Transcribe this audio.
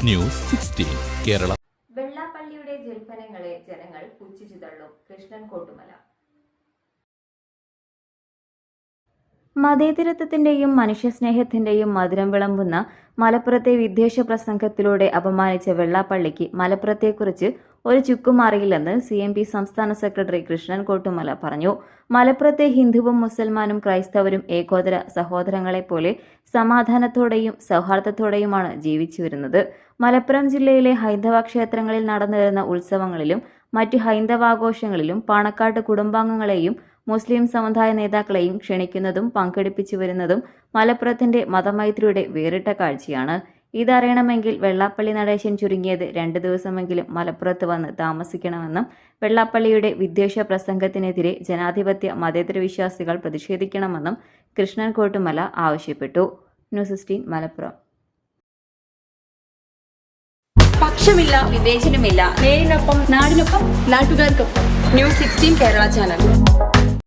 News 16 Kerala. വെള്ളാപ്പള്ളിയുടെ ജൽപ്പനങ്ങളെ ജനങ്ങൾ പുച്ഛിച്ചു തള്ളും. കൃഷ്ണൻ കോട്ടുമല. മതേതരത്വത്തിന്റെയും മനുഷ്യസ്നേഹത്തിന്റെയും മധുരം വിളമ്പുന്ന മലപ്പുറത്തെ വിദ്വേഷ പ്രസംഗത്തിലൂടെ അപമാനിച്ച വെള്ളാപ്പള്ളിക്ക് മലപ്പുറത്തെക്കുറിച്ച് ഒരു ചുക്കും അറിയില്ലെന്ന് CMP സംസ്ഥാന സെക്രട്ടറി കൃഷ്ണൻ കോട്ടുമല പറഞ്ഞു. മലപ്പുറത്തെ ഹിന്ദുവും മുസൽമാനും ക്രൈസ്തവരും ഏകോദര സഹോദരങ്ങളെപ്പോലെ സമാധാനത്തോടെയും സൗഹാർദ്ദത്തോടെയുമാണ് ജീവിച്ചു വരുന്നത്. മലപ്പുറം ജില്ലയിലെ ഹൈന്ദവ ക്ഷേത്രങ്ങളിൽ നടന്നുവരുന്ന ഉത്സവങ്ങളിലും മറ്റ് ഹൈന്ദവാഘോഷങ്ങളിലും പാണക്കാട്ട് കുടുംബാംഗങ്ങളെയും മുസ്ലിം സമുദായ നേതാക്കളെയും ക്ഷണിക്കുന്നതും പങ്കെടുപ്പിച്ചു വരുന്നതും മലപ്പുറത്തിന്റെ മതമൈത്രിയുടെ വേറിട്ട കാഴ്ചയാണ്. ഇതറിയണമെങ്കിൽ വെള്ളാപ്പള്ളി നടേശൻ ചുരുങ്ങിയത് 2 ദിവസമെങ്കിലും മലപ്പുറത്ത് വന്ന് താമസിക്കണമെന്നും വെള്ളാപ്പള്ളിയുടെ വിദ്വേഷ പ്രസംഗത്തിനെതിരെ ജനാധിപത്യ മതേതര വിശ്വാസികൾ പ്രതിഷേധിക്കണമെന്നും കൃഷ്ണൻ കോട്ടുമല ആവശ്യപ്പെട്ടു. ന്യൂസ് 16 മലപ്പുറം. പക്ഷമില്ല, വിവേചനമില്ല. നേരിനൊപ്പം, നാടിനൊപ്പം, നാട്ടുകാർക്കൊപ്പം. News 16 Kerala channel.